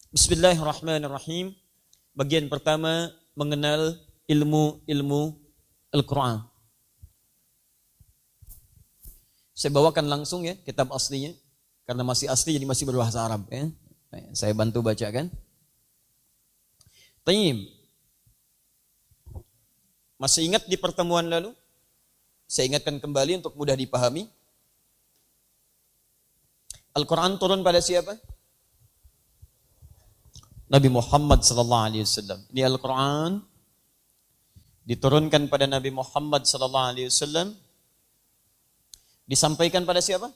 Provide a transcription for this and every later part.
Bismillahirrahmanirrahim. Bagian pertama, mengenal ilmu Al-Quran. Saya bawakan langsung ya kitab aslinya, karena masih asli jadi masih berbahasa Arab ya. Saya bantu bacakan. Tayyib. Masih ingat di pertemuan lalu? Saya ingatkan kembali untuk mudah dipahami. Al-Quran turun pada siapa? Nabi Muhammad sallallahu alaihi wasallam. Ini Al-Quran diturunkan pada Nabi Muhammad sallallahu alaihi wasallam. Disampaikan pada siapa?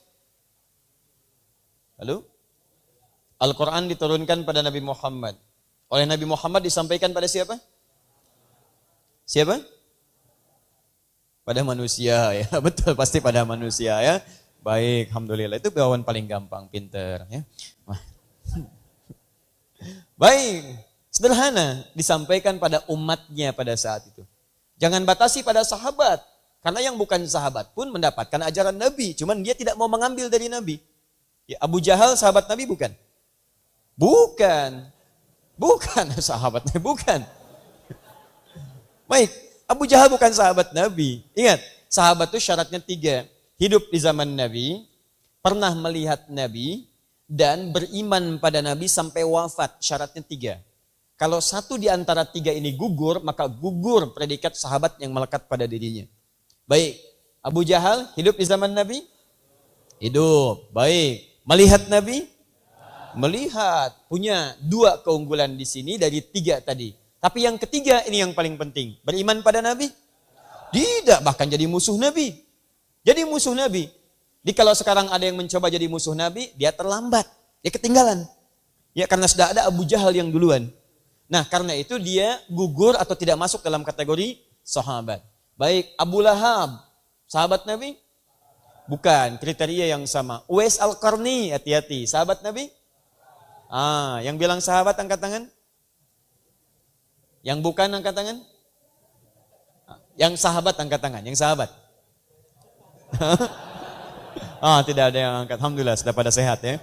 Halo? Al-Quran diturunkan pada Nabi Muhammad. Oleh Nabi Muhammad disampaikan pada siapa? Siapa? Pada manusia ya. Betul, pasti pada manusia ya. Baik, alhamdulillah. Itu bawaan paling gampang, pinter ya. Baik, sederhana, disampaikan pada umatnya pada saat itu. Jangan batasi pada sahabat, karena yang bukan sahabat pun mendapatkan ajaran Nabi, cuman dia tidak mau mengambil dari Nabi. Ya, Abu Jahal sahabat Nabi bukan? Bukan sahabat Nabi, bukan. Baik, Abu Jahal bukan sahabat Nabi. Ingat, sahabat itu syaratnya 3. Hidup di zaman Nabi, pernah melihat Nabi, dan beriman pada Nabi sampai wafat. Syaratnya 3. Kalau satu di antara 3 ini gugur, maka gugur predikat sahabat yang melekat pada dirinya. Baik, Abu Jahal hidup di zaman Nabi? Hidup. Baik, melihat Nabi? Melihat. Punya 2 keunggulan di sini dari 3 tadi. Tapi yang ketiga ini yang paling penting. Beriman pada Nabi? Tidak, bahkan jadi musuh Nabi. Jadi musuh Nabi. Jadi kalau sekarang ada yang mencoba jadi musuh Nabi, dia terlambat, dia ketinggalan. Ya, karena sudah ada Abu Jahal yang duluan. Nah, karena itu dia gugur atau tidak masuk dalam kategori sahabat. Baik, Abu Lahab, sahabat Nabi? Bukan, kriteria yang sama. Uwais Al-Qarni, hati-hati, sahabat Nabi? Yang bilang sahabat angkat tangan? Yang bukan angkat tangan? Yang sahabat angkat tangan, yang sahabat. Tidak ada yang angkat. Alhamdulillah sudah pada sehat ya.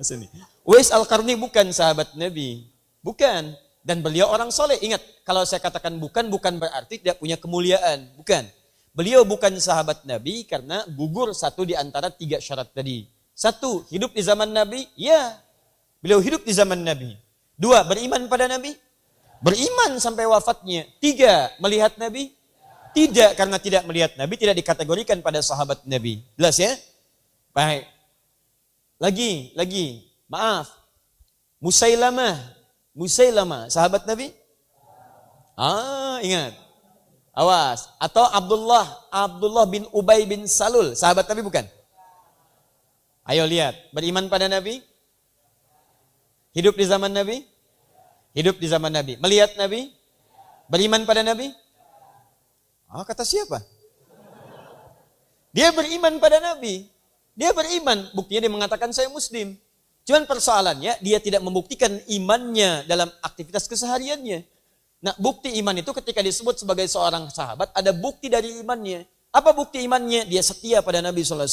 Sini. Uwais Al-Qarni bukan sahabat Nabi. Bukan. Dan beliau orang soleh. Ingat, kalau saya katakan bukan berarti tidak punya kemuliaan. Bukan. Beliau bukan sahabat Nabi karena gugur satu di antara 3 syarat tadi. 1, hidup di zaman Nabi. Ya. Beliau hidup di zaman Nabi. 2, beriman pada Nabi. Beriman sampai wafatnya. 3, melihat Nabi. Tidak, karena tidak melihat Nabi, tidak dikategorikan pada sahabat Nabi. Jelas ya? Baik. Lagi. Maaf. Musailamah, sahabat Nabi? Ingat. Awas. Atau Abdullah bin Ubay bin Salul, sahabat Nabi bukan? Ayo lihat. Beriman pada Nabi? Hidup di zaman Nabi? Hidup di zaman Nabi. Melihat Nabi? Beriman pada Nabi? Kata siapa? Dia beriman pada Nabi. Dia beriman. Buktinya dia mengatakan saya Muslim. Cuman persoalannya dia tidak membuktikan imannya dalam aktivitas kesehariannya. Nah, bukti iman itu ketika disebut sebagai seorang sahabat ada bukti dari imannya. Apa bukti imannya? Dia setia pada Nabi SAW.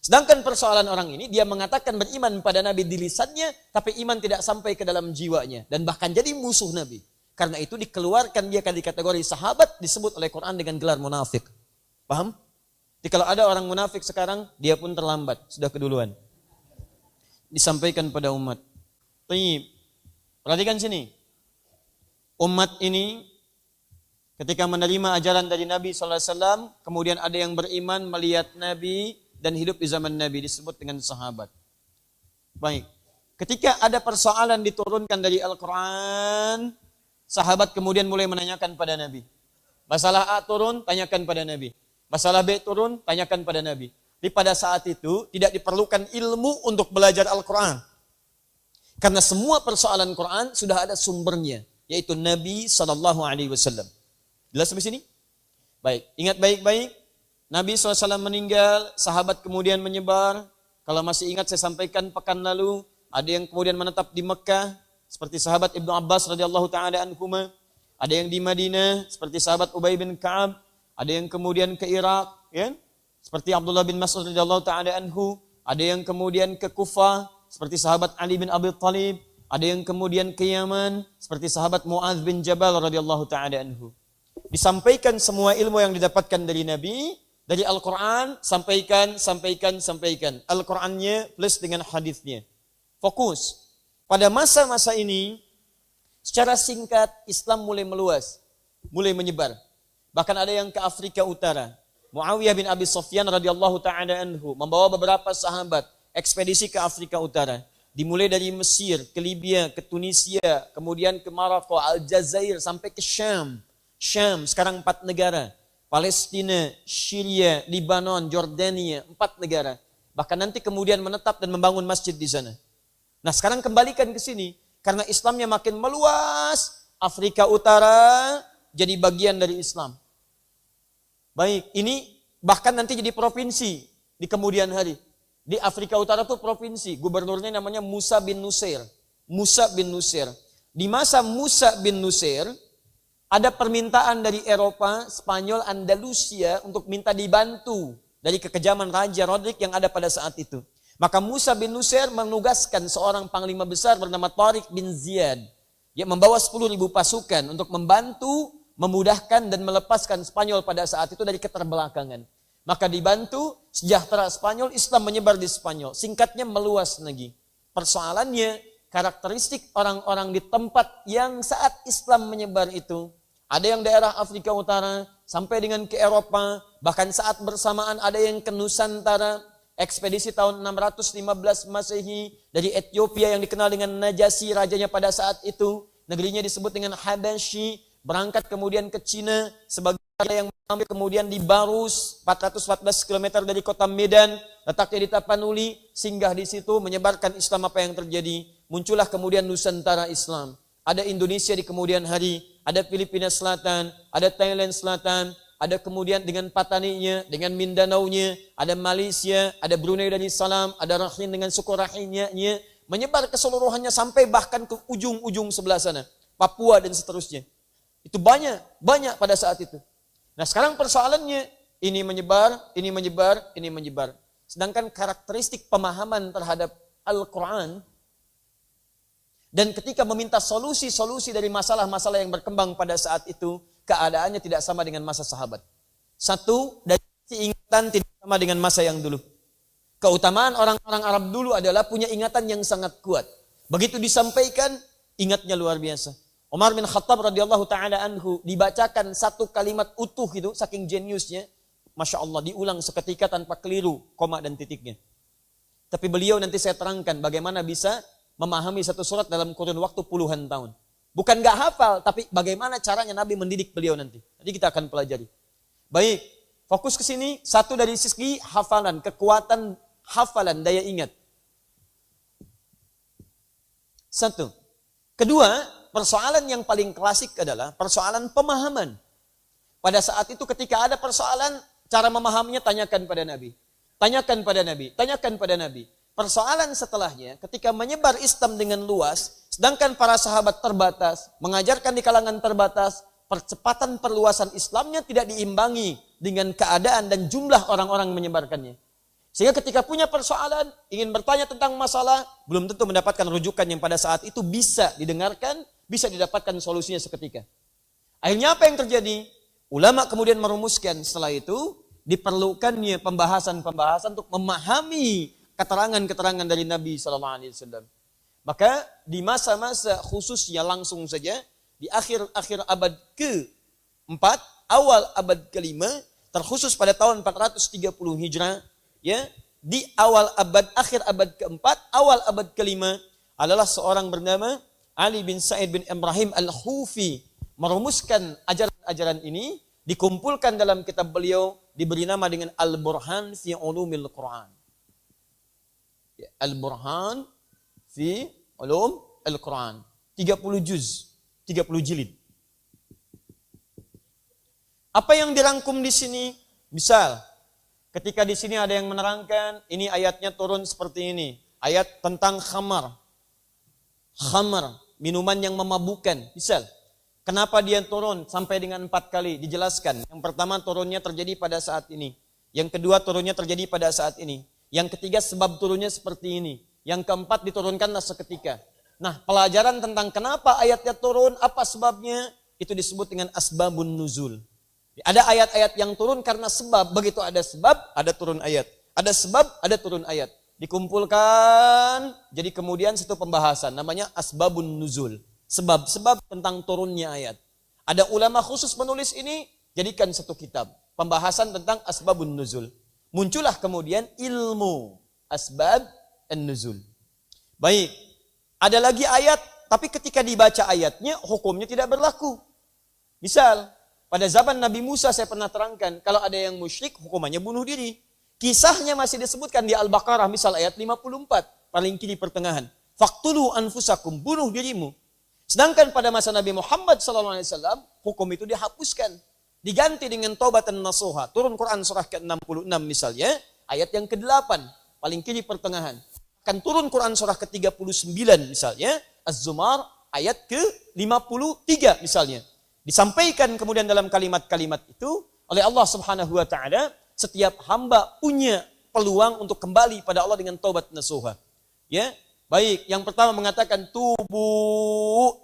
Sedangkan persoalan orang ini dia mengatakan beriman pada Nabi di lisannya, tapi iman tidak sampai ke dalam jiwanya dan bahkan jadi musuh Nabi. Karena itu dikeluarkan dia di kategori sahabat, disebut oleh Quran dengan gelar munafik. Paham? Jadi kalau ada orang munafik sekarang, dia pun terlambat, sudah keduluan. Disampaikan pada umat. Tayyib. Perhatikan sini. Umat ini ketika menerima ajaran dari Nabi SAW, kemudian ada yang beriman melihat Nabi dan hidup di zaman Nabi, disebut dengan sahabat. Baik. Ketika ada persoalan diturunkan dari Al-Quran, sahabat kemudian mulai menanyakan pada Nabi. Masalah A turun, tanyakan pada Nabi. Masalah B turun, tanyakan pada Nabi. Jadi pada saat itu tidak diperlukan ilmu untuk belajar Al-Quran. Karena semua persoalan Quran sudah ada sumbernya, yaitu Nabi SAW. Jelas sampai sini? Baik, ingat baik-baik. Nabi SAW meninggal, sahabat kemudian menyebar. Kalau masih ingat saya sampaikan pekan lalu, ada yang kemudian menetap di Mekah, seperti sahabat Ibnu Abbas radhiyallahu taala anhuma, ada yang di Madinah seperti sahabat Ubay bin Ka'ab, ada yang kemudian ke Irak, ya, seperti Abdullah bin Mas'ud radhiyallahu taala anhu, ada yang kemudian ke Kufah, seperti sahabat Ali bin Abi Thalib, ada yang kemudian ke Yaman seperti sahabat Muadz bin Jabal radhiyallahu taala anhu. Disampaikan semua ilmu yang didapatkan dari Nabi, dari Al-Qur'an, sampaikan. Al-Qur'annya plus dengan hadisnya. Fokus. Pada masa-masa ini secara singkat Islam mulai meluas, mulai menyebar. Bahkan ada yang ke Afrika Utara. Muawiyah bin Abi Sufyan radhiyallahu taala anhu membawa beberapa sahabat ekspedisi ke Afrika Utara. Dimulai dari Mesir, ke Libya, ke Tunisia, kemudian ke Maroko, Aljazair, sampai ke Syam. Syam sekarang 4 negara. Palestina, Syria, Libanon, Jordania, 4 negara. Bahkan nanti kemudian menetap dan membangun masjid di sana. Nah, sekarang kembalikan ke sini karena Islamnya makin meluas, Afrika Utara jadi bagian dari Islam. Baik, ini bahkan nanti jadi provinsi di kemudian hari. Di Afrika Utara itu provinsi, gubernurnya namanya Musa bin Nusair. Musa bin Nusair. Di masa Musa bin Nusair, ada permintaan dari Eropa, Spanyol, Andalusia untuk minta dibantu dari kekejaman Raja Rodrik yang ada pada saat itu. Maka Musa bin Nusair menugaskan seorang panglima besar bernama Tariq bin Ziyad. Dia membawa 10.000 pasukan untuk membantu, memudahkan dan melepaskan Spanyol pada saat itu dari keterbelakangan. Maka dibantu, sejahtera Spanyol, Islam menyebar di Spanyol. Singkatnya meluas lagi. Persoalannya, karakteristik orang-orang di tempat yang saat Islam menyebar itu, ada yang daerah Afrika Utara, sampai dengan ke Eropa, bahkan saat bersamaan ada yang ke Nusantara, ekspedisi tahun 615 Masehi, dari Ethiopia yang dikenal dengan Najasyi, rajanya pada saat itu, negerinya disebut dengan Habasyi, berangkat kemudian ke Cina, sebagai yang mengambil kemudian di Barus, 414 km dari kota Medan, letaknya di Tapanuli, singgah di situ, menyebarkan Islam. Apa yang terjadi? Muncullah kemudian Nusantara Islam. Ada Indonesia di kemudian hari, ada Filipina Selatan, ada Thailand Selatan, ada kemudian dengan Pataninya, dengan Mindanao-nya, ada Malaysia, ada Brunei Darussalam, ada Rakhine dengan suku Rakhine-nya, menyebar keseluruhannya sampai bahkan ke ujung-ujung sebelah sana, Papua dan seterusnya. Itu banyak pada saat itu. Nah, sekarang persoalannya ini menyebar. Sedangkan karakteristik pemahaman terhadap Al-Quran dan ketika meminta solusi-solusi dari masalah-masalah yang berkembang pada saat itu, keadaannya tidak sama dengan masa sahabat. Satu, dari ingatan tidak sama dengan masa yang dulu. Keutamaan orang-orang Arab dulu adalah punya ingatan yang sangat kuat. Begitu disampaikan, ingatnya luar biasa. Umar bin Khattab radhiyallahu taala anhu dibacakan satu kalimat utuh itu saking jeniusnya, Masya Allah, diulang seketika tanpa keliru koma dan titiknya. Tapi beliau nanti saya terangkan bagaimana bisa memahami satu surat dalam kurun waktu puluhan tahun. Bukan gak hafal, tapi bagaimana caranya Nabi mendidik beliau nanti. Nanti kita akan pelajari. Baik, fokus ke sini. Satu dari segi hafalan, kekuatan hafalan, daya ingat. Satu. Kedua, persoalan yang paling klasik adalah persoalan pemahaman. Pada saat itu ketika ada persoalan, cara memahaminya tanyakan pada Nabi. Tanyakan pada Nabi. Persoalan setelahnya, ketika menyebar Islam dengan luas, sedangkan para sahabat terbatas, mengajarkan di kalangan terbatas, percepatan perluasan Islamnya tidak diimbangi dengan keadaan dan jumlah orang-orang menyebarkannya. Sehingga ketika punya persoalan, ingin bertanya tentang masalah, belum tentu mendapatkan rujukan yang pada saat itu bisa didengarkan, bisa didapatkan solusinya seketika. Akhirnya apa yang terjadi? Ulama kemudian merumuskan setelah itu, diperlukannya pembahasan-pembahasan untuk memahami keterangan-keterangan dari Nabi SAW. Maka di masa-masa khususnya langsung saja, di akhir abad ke-4, awal abad ke-5, terkhusus pada tahun 430 Hijrah, ya, di akhir abad ke-4, awal abad ke-5 adalah seorang bernama Ali bin Sa'id bin Ibrahim Al-Khufi merumuskan ajaran-ajaran ini, dikumpulkan dalam kitab beliau, diberi nama dengan Al-Burhan fi Ulumil Quran. Al-Burhan fi Ulum Al-Quran. 30 juz, 30 jilid. Apa yang dirangkum di sini? Misal, ketika di sini ada yang menerangkan, ini ayatnya turun seperti ini. Ayat tentang khamar. Khamar, minuman yang memabukkan. Misal, kenapa dia turun sampai dengan 4 kali? Dijelaskan. Yang pertama turunnya terjadi pada saat ini. Yang kedua turunnya terjadi pada saat ini. Yang ketiga sebab turunnya seperti ini. Yang keempat, diturunkanlah seketika. Nah, pelajaran tentang kenapa ayatnya turun, apa sebabnya, itu disebut dengan asbabun nuzul. Ada ayat-ayat yang turun karena sebab. Begitu ada sebab, ada turun ayat. Ada sebab, ada turun ayat. Dikumpulkan, jadi kemudian satu pembahasan. Namanya asbabun nuzul. Sebab-sebab tentang turunnya ayat. Ada ulama khusus menulis ini, jadikan satu kitab. Pembahasan tentang asbabun nuzul. Muncullah kemudian ilmu asbab an-nuzul. Baik, ada lagi ayat, tapi ketika dibaca ayatnya, hukumnya tidak berlaku. Misal, pada zaman Nabi Musa saya pernah terangkan, kalau ada yang musyrik, hukumannya bunuh diri. Kisahnya masih disebutkan di Al-Baqarah, misal ayat 54, paling kiri pertengahan. Faqtulu anfusakum, bunuh dirimu. Sedangkan pada masa Nabi Muhammad SAW, hukum itu dihapuskan. Diganti dengan taubatan nasuha. Turun Quran surah ke-66 misalnya, ayat yang ke-8, paling kiri pertengahan. Akan turun Quran surah ke-39 misalnya, Az-Zumar ayat ke-53 misalnya. Disampaikan kemudian dalam kalimat-kalimat itu oleh Allah Subhanahu wa taala, setiap hamba punya peluang untuk kembali pada Allah dengan taubat nasuha. Ya, baik, yang pertama mengatakan tubu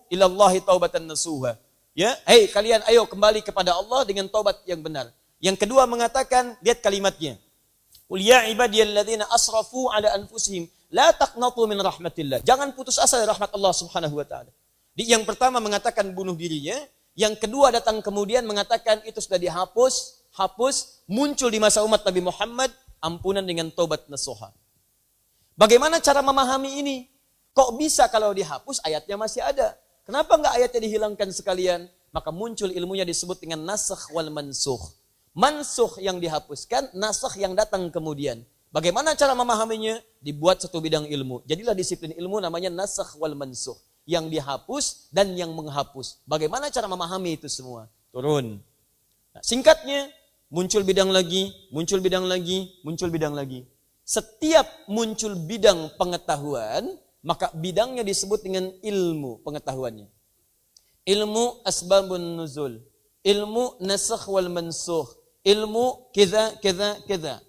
ilallahi taubatan nasuha. Ya, hei kalian ayo kembali kepada Allah dengan taubat yang benar. Yang kedua mengatakan, lihat kalimatnya. Qul ya ibadiyalladzina asrafu ala anfusihim la taqnatu min rahmatillah. Jangan putus asa dari rahmat Allah Subhanahu wa taala. Yang pertama mengatakan bunuh dirinya, yang kedua datang kemudian mengatakan itu sudah hapus, muncul di masa umat Nabi Muhammad ampunan dengan taubat nasuha. Bagaimana cara memahami ini? Kok bisa kalau dihapus ayatnya masih ada? Kenapa enggak ayatnya dihilangkan sekalian? Maka muncul ilmunya disebut dengan nasakh wal mansukh. Mansukh yang dihapuskan, nasakh yang datang kemudian. Bagaimana cara memahaminya? Dibuat satu bidang ilmu. Jadilah disiplin ilmu namanya nasakh wal mansukh. Yang dihapus dan yang menghapus. Bagaimana cara memahami itu semua? Turun. Nah, singkatnya, muncul bidang lagi, muncul bidang lagi, muncul bidang lagi. Setiap muncul bidang pengetahuan, maka bidangnya disebut dengan ilmu pengetahuannya. Ilmu asbabun nuzul, ilmu nasakh wal mansukh, ilmu kiza.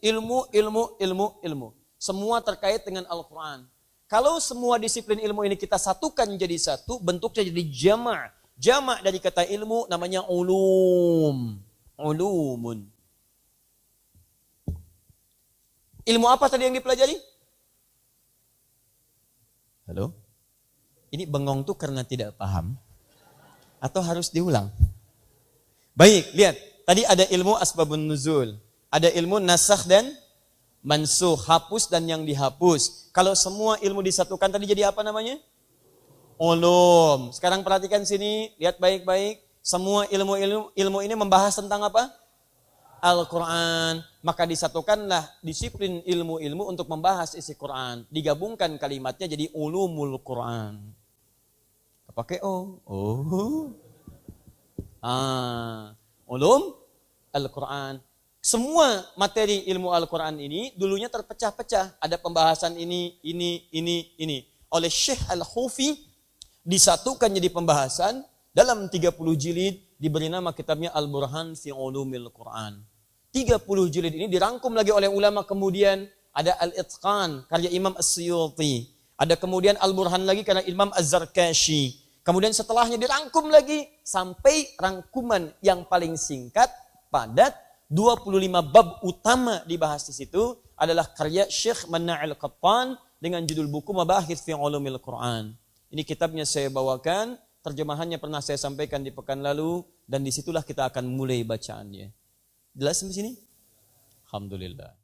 Ilmu. Semua terkait dengan Al-Quran. Kalau semua disiplin ilmu ini kita satukan jadi satu, bentuknya jadi jama'. Jama' dari kata ilmu namanya ulum. Ulumun. Ilmu apa tadi yang dipelajari? Halo? Ini bengong tuh karena tidak paham? Atau harus diulang? Baik, lihat. Tadi ada ilmu asbabun nuzul. Ada ilmu nasakh dan mansukh. Hapus dan yang dihapus. Kalau semua ilmu disatukan tadi jadi apa namanya? Ulum. Sekarang perhatikan sini. Lihat baik-baik. Semua ilmu ini membahas tentang apa? Al-Quran. Maka disatukanlah disiplin ilmu-ilmu untuk membahas isi Quran. Digabungkan kalimatnya jadi ulumul Quran. Pakai O. Ulum Al-Quran. Semua materi ilmu Al-Quran ini dulunya terpecah-pecah. Ada pembahasan ini. Oleh Syekh Al-Khufi disatukan jadi pembahasan dalam 30 jilid, diberi nama kitabnya Al-Burhan fi Ulumil Quran. 30 jilid ini dirangkum lagi oleh ulama, kemudian ada Al-Itqan karya Imam As-Suyuti. Ada kemudian Al-Burhan lagi karena Imam Az-Zarkashi. Kemudian setelahnya dirangkum lagi sampai rangkuman yang paling singkat, padat, 25 bab utama dibahas di situ adalah karya Syekh Mana'il Qattan dengan judul buku Mabahith fi Ulumil Quran. Ini kitabnya saya bawakan, terjemahannya pernah saya sampaikan di pekan lalu, dan disitulah kita akan mulai bacaannya. Jelas sampai sini? Alhamdulillah.